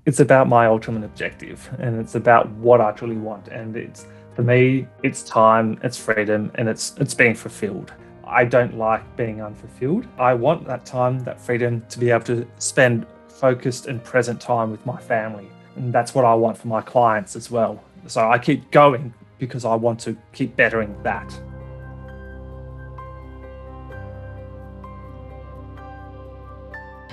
it's about my ultimate objective, and it's about what I truly want. And it's, for me, it's time, it's freedom, and it's being fulfilled. I don't like being unfulfilled. I want that time, that freedom, to be able to spend focused and present time with my family. And that's what I want for my clients as well. So I keep going because I want to keep bettering that.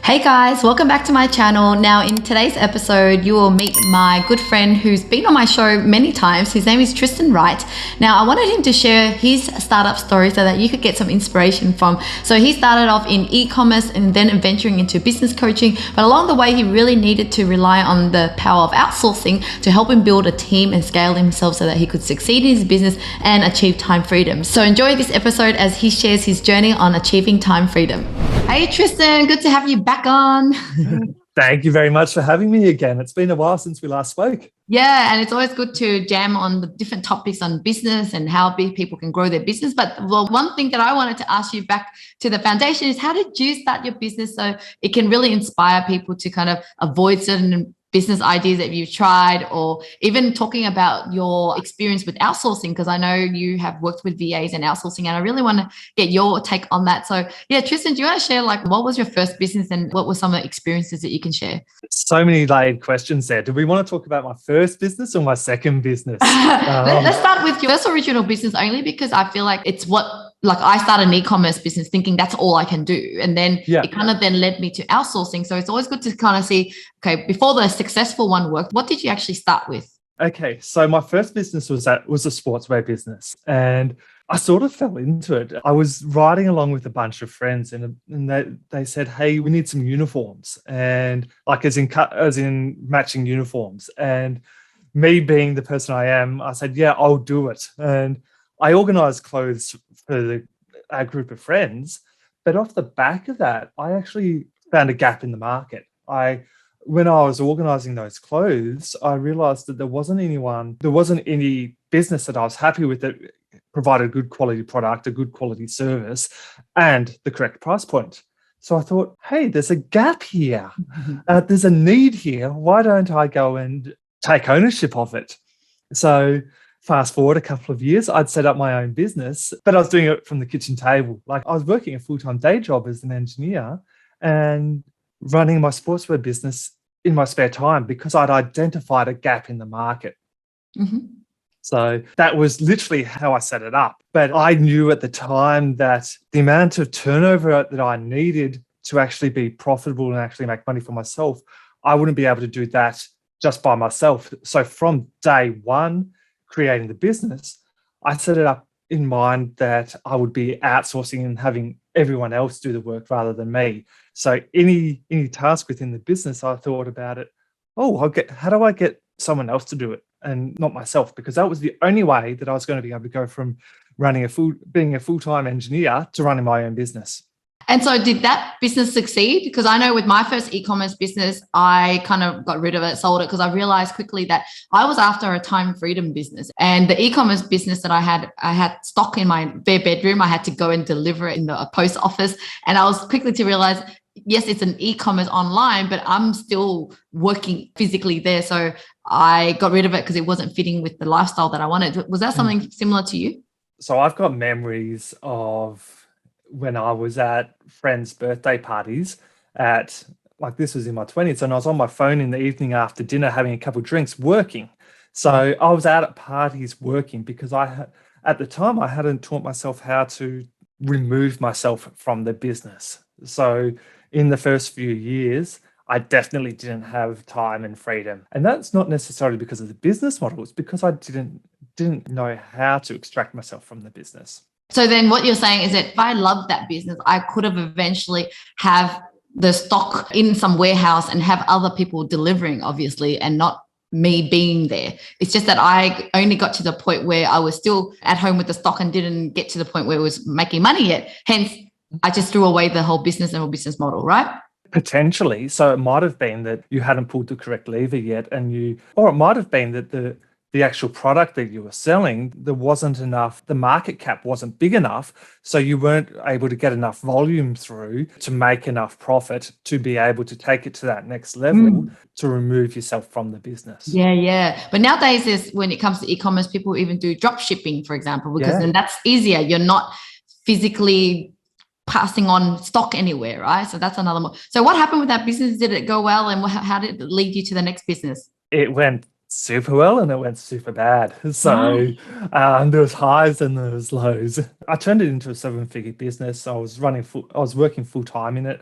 Hey guys, welcome back to my channel. Now in today's episode, you will meet my good friend who's been on my show many times. His name is Tristan Wright. Now I wanted him to share his startup story so that you could get some inspiration from. So he started off in e-commerce and then venturing into business coaching. But along the way, he really needed to rely on the power of outsourcing to help him build a team and scale himself so that he could succeed in his business and achieve time freedom. So enjoy this episode as he shares his journey on achieving time freedom. Hey Tristan, good to have you back on. Thank you very much for having me again. It's been a while since we last spoke. Yeah, and it's always good to jam on the different topics on business and how big people can grow their business. But one thing that I wanted to ask you back to the foundation is, how did you start your business so it can really inspire people to kind of avoid certain business ideas that you've tried, or even talking about your experience with outsourcing, because I know you have worked with VAs and outsourcing, and I really want to get your take on that. So yeah, Tristan, do you want to share what was your first business and what were some of the experiences that you can share? So many layered questions there. Do we want to talk about my first business or my second business? Let's start with your first original business only, because I feel like it's I started an e-commerce business thinking that's all I can do. And then it kind of then led me to outsourcing. So it's always good to kind of see, okay, before the successful one worked, what did you actually start with? Okay, so my first business was a sportswear business, and I sort of fell into it. I was riding along with a bunch of friends, and they said, "Hey, we need some uniforms," and as in matching uniforms. And me being the person I am, I said, "Yeah, I'll do it." And I organised clothes for a group of friends, but off the back of that, I actually found a gap in the market. When I was organising those clothes, I realised that there wasn't any business that I was happy with that provided a good quality product, a good quality service, and the correct price point. So I thought, hey, there's a gap here. There's a need here. Why don't I go and take ownership of it? So fast forward a couple of years, I'd set up my own business, but I was doing it from the kitchen table. I was working a full-time day job as an engineer and running my sportswear business in my spare time because I'd identified a gap in the market. Mm-hmm. So that was literally how I set it up. But I knew at the time that the amount of turnover that I needed to actually be profitable and actually make money for myself, I wouldn't be able to do that just by myself. So from day one, creating the business, I set it up in mind that I would be outsourcing and having everyone else do the work rather than me. So any task within the business, I thought about it, how do I get someone else to do it and not myself? Because that was the only way that I was going to be able to go from being a full-time engineer to running my own business. And so did that business succeed? Because I know with my first e-commerce business, I kind of got rid of it, sold it, because I realized quickly that I was after a time freedom business. And the e-commerce business that I had stock in my bare bedroom. I had to go and deliver it in the post office. And I was quickly to realize, yes, it's an e-commerce online, but I'm still working physically there. So I got rid of it because it wasn't fitting with the lifestyle that I wanted. Was that something similar to you? So I've got memories of when I was at friends' birthday parties this was in my 20s, and I was on my phone in the evening after dinner having a couple of drinks working. So I was out at parties working because at the time I hadn't taught myself how to remove myself from the business. So in the first few years, I definitely didn't have time and freedom. And that's not necessarily because of the business model, it's because I didn't know how to extract myself from the business. So then what you're saying is that if I loved that business, I could have eventually have the stock in some warehouse and have other people delivering, obviously, and not me being there. It's just that I only got to the point where I was still at home with the stock and didn't get to the point where it was making money yet. Hence, I just threw away the whole business business model, right? Potentially. So it might have been that you hadn't pulled the correct lever yet, or it might have been that the actual product that you were selling, there wasn't enough, the market cap wasn't big enough. So you weren't able to get enough volume through to make enough profit to be able to take it to that next level to remove yourself from the business. Yeah. But nowadays, when it comes to e-commerce, people even do drop shipping, for example, because then that's easier. You're not physically passing on stock anywhere, right? So that's another one. So what happened with that business? Did it go well? And how did it lead you to the next business? It went super well and it went super bad. So there was highs and there was lows. I turned it into a 7-figure business. I was working full time in it.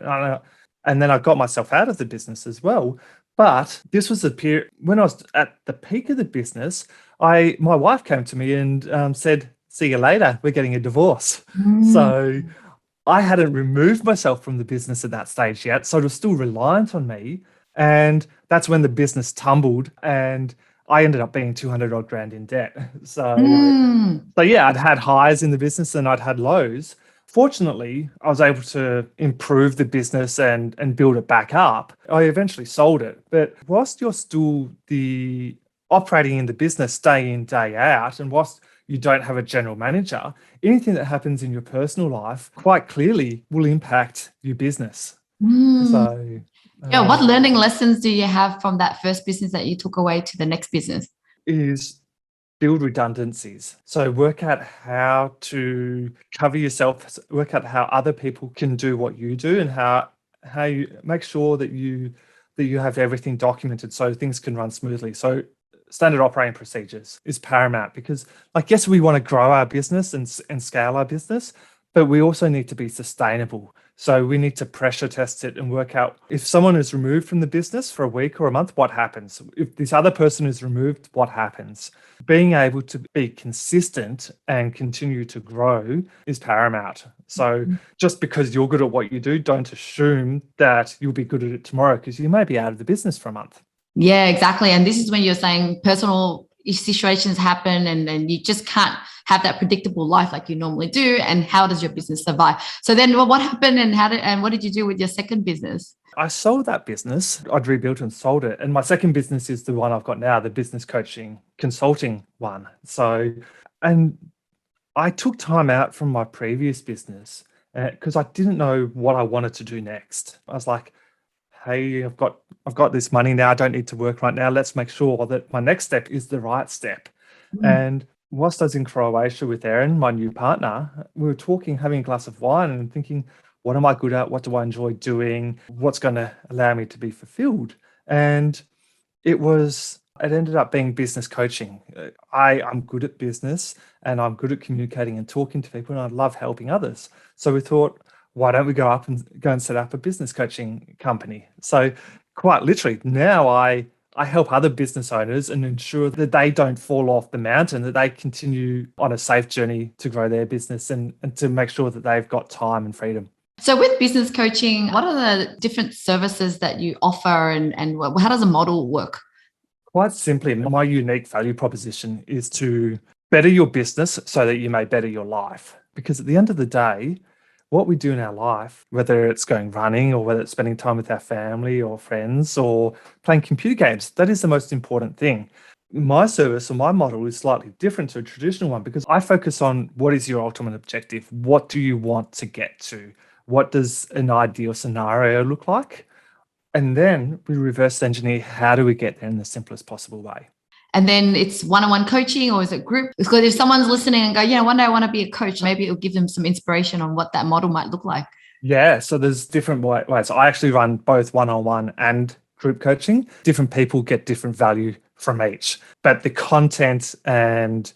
And then I got myself out of the business as well. But this was the period when I was at the peak of the business. My wife came to me and said, "See you later. We're getting a divorce." So I hadn't removed myself from the business at that stage yet. So it was still reliant on me. And that's when the business tumbled and I ended up being 200 odd grand in debt. So yeah, I'd had highs in the business and I'd had lows. Fortunately, I was able to improve the business and build it back up. I eventually sold it. But whilst you're still operating in the business day in, day out, and whilst you don't have a general manager, anything that happens in your personal life quite clearly will impact your business. So what learning lessons do you have from that first business that you took away to the next business? Is build redundancies. So work out how to cover yourself, work out how other people can do what you do, and how you make sure that you have everything documented so things can run smoothly. So standard operating procedures is paramount because, yes, we want to grow our business and scale our business, but we also need to be sustainable. So we need to pressure test it and work out if someone is removed from the business for a week or a month, what happens? If this other person is removed, what happens? Being able to be consistent and continue to grow is paramount. So just because you're good at what you do, don't assume that you'll be good at it tomorrow because you may be out of the business for a month. Yeah, exactly. And this is when you're saying personal situations happen and you just can't have that predictable life like you normally do. And how does your business survive? So then what happened and what did you do with your second business? I sold that business. I'd rebuilt and sold it. And my second business is the one I've got now, the business coaching consulting one. So, and I took time out from my previous business because I didn't know what I wanted to do next. I was like, hey, I've got this money now. I don't need to work right now. Let's make sure that my next step is the right step. And whilst I was in Croatia with Erin, my new partner, we were talking, having a glass of wine and thinking, what am I good at? What do I enjoy doing? What's going to allow me to be fulfilled? And it ended up being business coaching. I'm good at business and I'm good at communicating and talking to people and I love helping others. So we thought, why don't we go and set up a business coaching company? So quite literally now I help other business owners and ensure that they don't fall off the mountain, that they continue on a safe journey to grow their business and to make sure that they've got time and freedom. So with business coaching, what are the different services that you offer and how does a model work? Quite simply, my unique value proposition is to better your business so that you may better your life. Because at the end of the day, what we do in our life, whether it's going running or whether it's spending time with our family or friends or playing computer games, that is the most important thing. My service or my model is slightly different to a traditional one because I focus on what is your ultimate objective? What do you want to get to? What does an ideal scenario look like? And then we reverse engineer, how do we get there in the simplest possible way? And then it's one-on-one coaching or is it group? Because if someone's listening and go, one day I want to be a coach, maybe it'll give them some inspiration on what that model might look like. Yeah, so there's different ways. I actually run both one-on-one and group coaching. Different people get different value from each, but the content and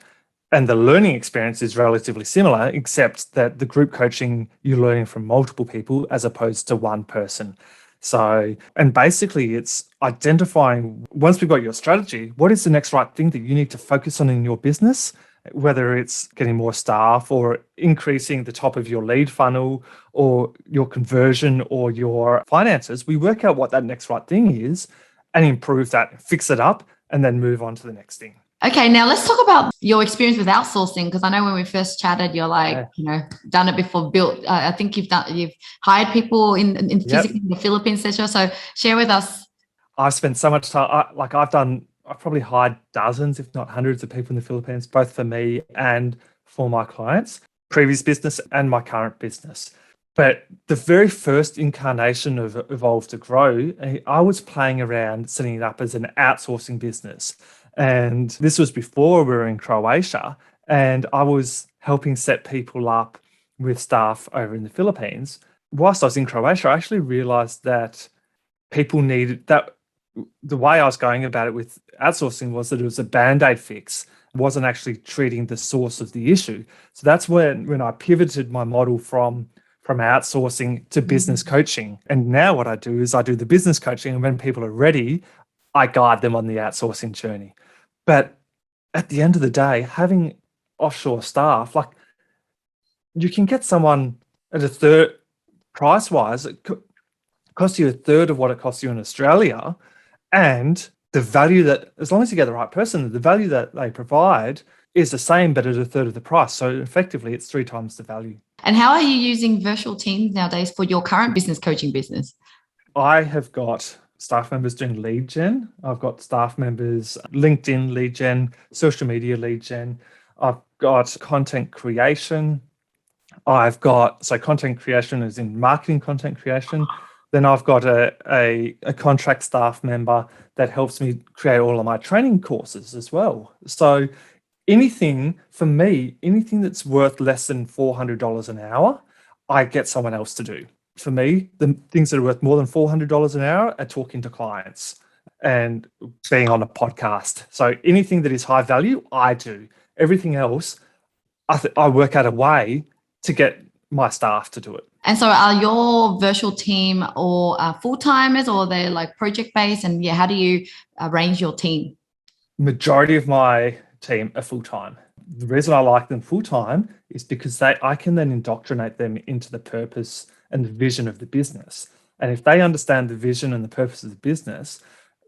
the learning experience is relatively similar, except that the group coaching, you're learning from multiple people as opposed to one person. So, and basically it's identifying, once we've got your strategy, what is the next right thing that you need to focus on in your business, whether it's getting more staff or increasing the top of your lead funnel or your conversion or your finances. We work out what that next right thing is and improve that, fix it up, and then move on to the next thing. Okay, now let's talk about your experience with outsourcing, because I know when we first chatted, you're like, done it before, built. I think you've hired people in physically in the Philippines, etc. So share with us. I've spent so much time. I've I've probably hired dozens, if not hundreds of people in the Philippines, both for me and for my clients, previous business and my current business. But the very first incarnation of Evolve to Grow, I was playing around setting it up as an outsourcing business. And this was before we were in Croatia. And I was helping set people up with staff over in the Philippines. Whilst I was in Croatia, I actually realized that people needed that. The way I was going about it with outsourcing was that it was a band-aid fix. It wasn't actually treating the source of the issue. So that's when I pivoted my model from outsourcing to business coaching. And now what I do is I do the business coaching, and when people are ready, I guide them on the outsourcing journey. But at the end of the day, having offshore staff, like, you can get someone at a third price-wise, it costs you a third of what it costs you in Australia. And the value that, as long as you get the right person, the value that they provide is the same, but at a third of the price. So effectively, it's 3 times the value. And how are you using virtual teams nowadays for your current business coaching business? I have got staff members doing lead gen. I've got staff members LinkedIn lead gen, social media lead gen. I've got content creation. So content creation is in marketing content creation. Then I've got a contract staff member that helps me create all of my training courses as well. So anything that's worth less than $400 an hour, I get someone else to do. For me, the things that are worth more than $400 an hour are talking to clients and being on a podcast. So anything that is high value, I do. Everything else, I work out a way to get my staff to do it. And so are your virtual team or full-timers, or they're like project-based? And how do you arrange your team? Majority of my team are full-time. The reason I like them full-time is because I can then indoctrinate them into the purpose and the vision of the business. And if they understand the vision and the purpose of the business,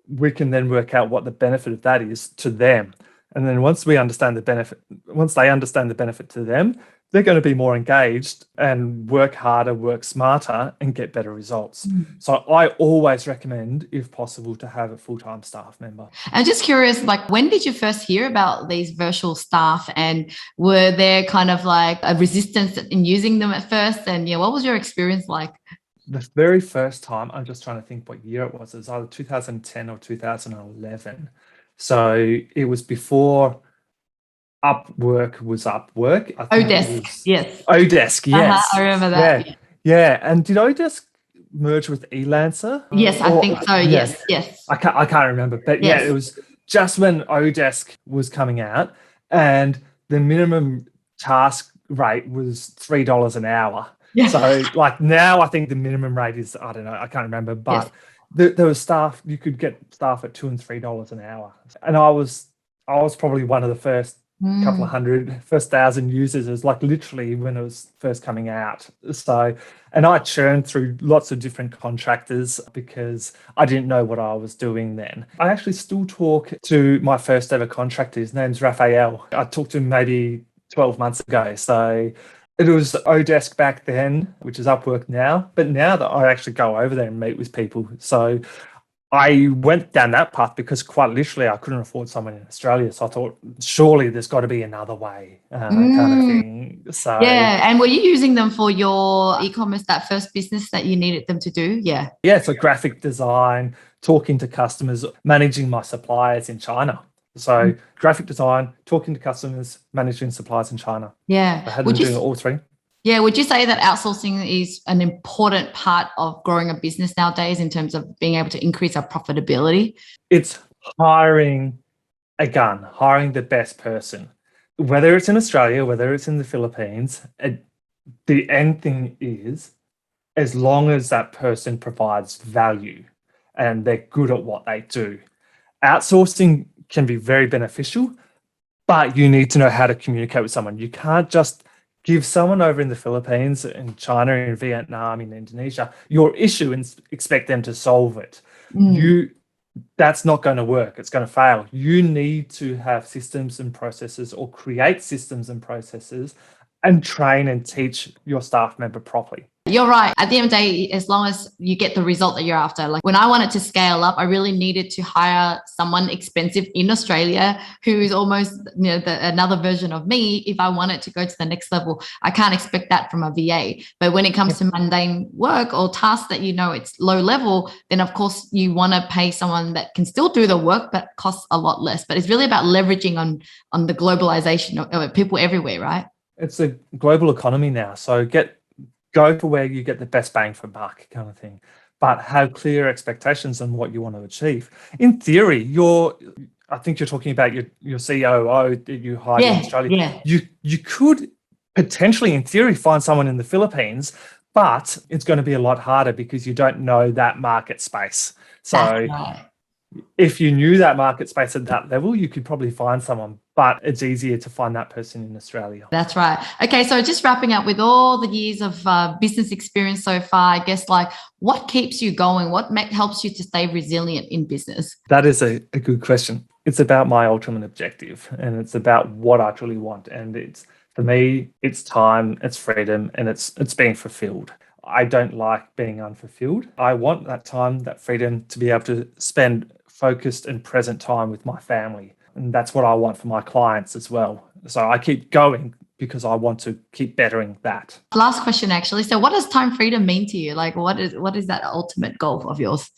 we can then work out what the benefit of that is to them. And then once they understand the benefit to them, they're going to be more engaged and work harder, work smarter, and get better results. So I always recommend, if possible, to have a full-time staff member. I'm just curious, like, when did you first hear about these virtual staff, and were there kind of like a resistance in using them at first? And what was your experience like? The very first time, I'm just trying to think what year it was. It was either 2010 or 2011. So it was before Upwork was Upwork. Odesk, yes. Odesk, yes. I remember that. Yeah. And did Odesk merge with Elancer? Yes, I think so. Yes. I can't remember, but yes. It was just when Odesk was coming out, and the minimum task rate was $3 an hour. Yeah. So like now, I think the minimum rate is, I don't know, I can't remember, but there was staff, you could get staff at $2 and $3 an hour, and I was probably one of the first couple of first 1,000 users. It was like literally when it was first coming out. So, and I churned through lots of different contractors because I didn't know what I was doing then. I actually still talk to my first ever contractor. His name's Raphael. I talked to him maybe 12 months ago. So it was Odesk back then, which is Upwork now. But now that I actually go over there and meet with people. So I went down that path because quite literally I couldn't afford someone in Australia. So I thought, surely there's got to be another way, kind of thing. So and were you using them for your e-commerce, that first business that you needed them to do? Yeah, so graphic design, talking to customers, managing my suppliers in China. So graphic design, talking to customers, managing suppliers in China. Yeah. I had them doing all three. Yeah. Would you say that outsourcing is an important part of growing a business nowadays in terms of being able to increase our profitability? It's hiring the best person, whether it's in Australia, whether it's in the Philippines. The end thing is, as long as that person provides value and they're good at what they do. Outsourcing can be very beneficial, but you need to know how to communicate with someone. You can't just give someone over in the Philippines, in China, in Vietnam, in Indonesia, your issue and expect them to solve it. That's not going to work. It's going to fail. You need to have systems and processes, or create systems and processes and train and teach your staff member properly. You're right. At the end of the day, as long as you get the result that you're after, like when I wanted to scale up, I really needed to hire someone expensive in Australia who is almost, another version of me. If I wanted to go to the next level, I can't expect that from a VA. But when it comes to mundane work or tasks that it's low level, then of course you want to pay someone that can still do the work but costs a lot less. But it's really about leveraging on the globalization of people everywhere, right? It's a global economy now, so go for where you get the best bang for buck kind of thing, but have clear expectations on what you want to achieve. In theory, I think you're talking about your COO that you hired in Australia. Yeah. You could potentially, in theory, find someone in the Philippines, but it's going to be a lot harder because you don't know that market space. So right. If you knew that market space at that level, you could probably find someone, but it's easier to find that person in Australia. That's right. Okay, so just wrapping up with all the years of business experience so far, I guess, like, what keeps you going? What helps you to stay resilient in business? That is a good question. It's about my ultimate objective, and it's about what I truly want. And for me, it's time, it's freedom, and it's being fulfilled. I don't like being unfulfilled. I want that time, that freedom to be able to spend focused and present time with my family. And that's what I want for my clients as well. So I keep going because I want to keep bettering that. Last question, actually. So what does time freedom mean to you? Like, what is that ultimate goal of yours?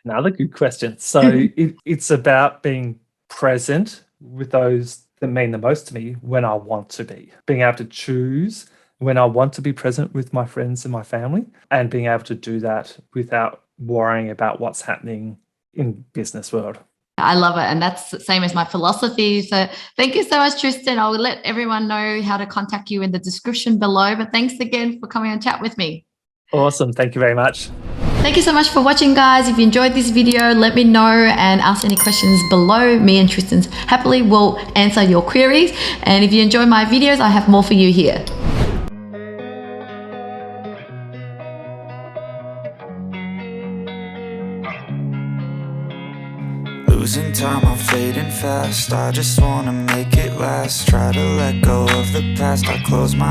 Another good question. So it's about being present with those that mean the most to me when I want to be. Being able to choose when I want to be present with my friends and my family, and being able to do that without worrying about what's happening in business world. I love it. And that's the same as my philosophy. So thank you so much, Tristan. I'll let everyone know how to contact you in the description below. But thanks again for coming and chat with me. Awesome. Thank you very much. Thank you so much for watching, guys. If you enjoyed this video, let me know and ask any questions below. Me and Tristan happily will answer your queries. And if you enjoy my videos, I have more for you here. Losing time, I'm fading fast. I just wanna make it last. Try to let go of the past. I close my